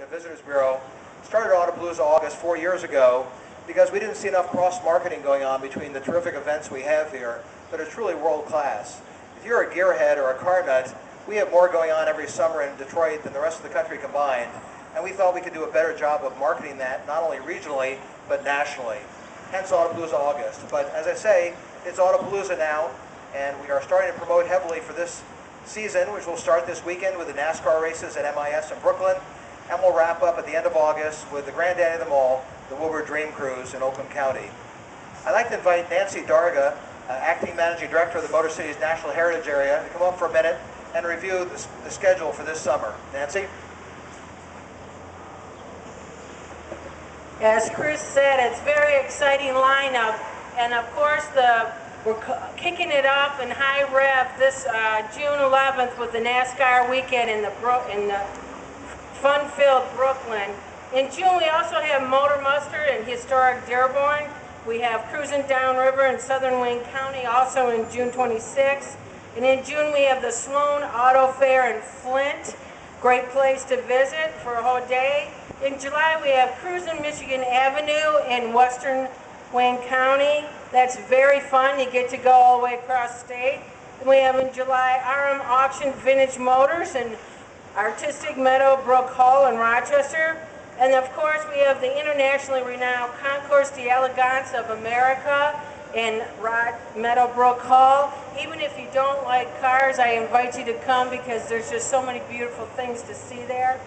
The Visitors Bureau started Autopalooza August 4 years ago because we didn't see enough cross-marketing going on between the terrific events we have here that are truly world-class. If you're a gearhead or a car nut, we have more going on every summer in Detroit than the rest of the country combined, and we thought we could do a better job of marketing that, not only regionally, but nationally. Hence Autopalooza August. But as I say, it's Autopalooza now, and we are starting to promote heavily for this season, which will start this weekend with the NASCAR races at MIS in Brooklyn, and we'll wrap up at the end of August with the granddaddy of them all, the Wilbur Dream Cruise in Oakland County. I'd like to invite Nancy Darga, Acting Managing Director of the MotorCities National Heritage Area, to come up for a minute and review the schedule for this summer. Nancy? As Chris said, it's a very exciting lineup, and of course we're kicking it off in high rev this June 11th with the NASCAR weekend in the fun-filled Brooklyn. In June, we also have Motor Muster in historic Dearborn. We have Cruising Downriver in Southern Wayne County, also in June 26th. And in June, we have the Sloan Auto Fair in Flint. Great place to visit for a whole day. In July, we have Cruising Michigan Avenue in Western Wayne County. That's very fun. You get to go all the way across the state. And we have in July RM Auction Vintage Motors in Artistic Meadowbrook Hall in Rochester. And of course, we have the internationally renowned Concours d'Elegance of America in Meadowbrook Hall. Even if you don't like cars, I invite you to come because there's just so many beautiful things to see there.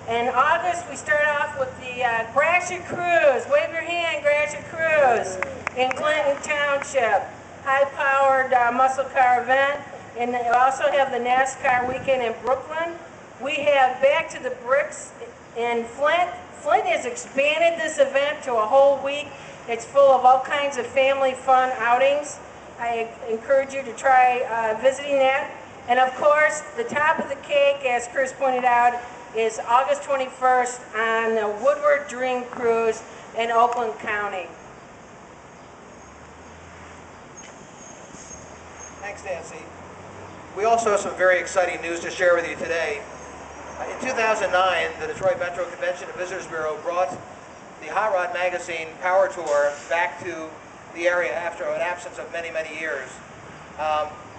In August, we start off with the Gratiot Cruise. Wave your hand, Gratiot Cruise in Clinton Township. High-powered muscle car event. And we also have the NASCAR weekend in Brooklyn. We have Back to the Bricks in Flint. Flint has expanded this event to a whole week. It's full of all kinds of family fun outings. I encourage you to try visiting that. And of course, the top of the cake, as Chris pointed out, is August 21st on the Woodward Dream Cruise in Oakland County. Thanks, Nancy. We also have some very exciting news to share with you today. In 2009, the Detroit Metro Convention and Visitors Bureau brought the Hot Rod Magazine Power Tour back to the area after an absence of many, many years.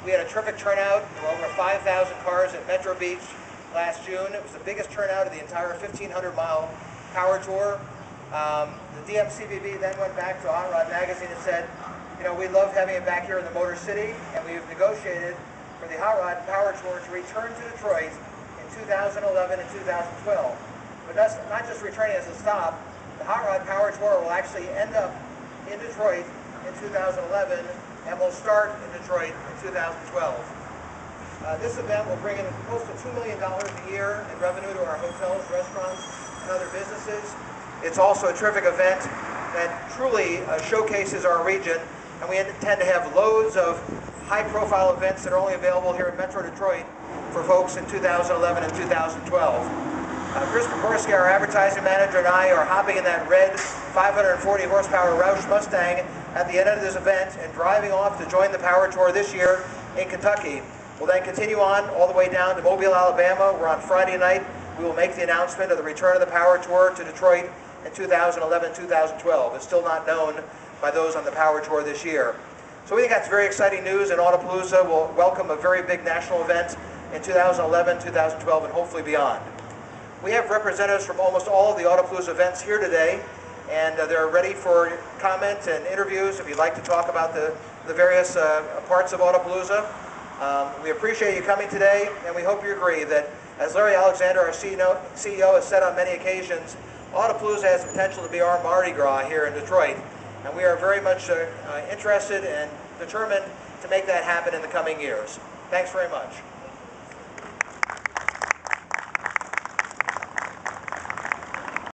We had a terrific turnout. There were over 5,000 cars at Metro Beach last June. It was the biggest turnout of the entire 1,500-mile Power Tour. The DMCBB then went back to Hot Rod Magazine and said, you know, we love having it back here in the Motor City, and we've negotiated for the Hot Rod Power Tour to return to Detroit in 2011 and 2012. But that's not just returning as a stop. The Hot Rod Power Tour will actually end up in Detroit in 2011 and will start in Detroit in 2012. This event will bring in close to $2 million a year in revenue to our hotels, restaurants, and other businesses. It's also a terrific event that truly showcases our region, and we intend to have loads of high-profile events that are only available here in Metro Detroit for folks in 2011 and 2012. Chris Pokorski, our advertising manager, and I are hopping in that red 540 horsepower Roush Mustang at the end of this event and driving off to join the Power Tour this year in Kentucky. We'll then continue on all the way down to Mobile, Alabama, where on Friday night we will make the announcement of the return of the Power Tour to Detroit in 2011-2012. It's still not known by those on the Power Tour this year. So we think that's very exciting news, and Autopalooza will welcome a very big national event in 2011, 2012, and hopefully beyond. We have representatives from almost all of the Autopalooza events here today, and they're ready for comment and interviews if you'd like to talk about the various parts of Autopalooza. We appreciate you coming today, and we hope you agree that, as Larry Alexander, our CEO, has said on many occasions, Autopalooza has the potential to be our Mardi Gras here in Detroit, and we are very much interested and determined to make that happen in the coming years. Thanks very much.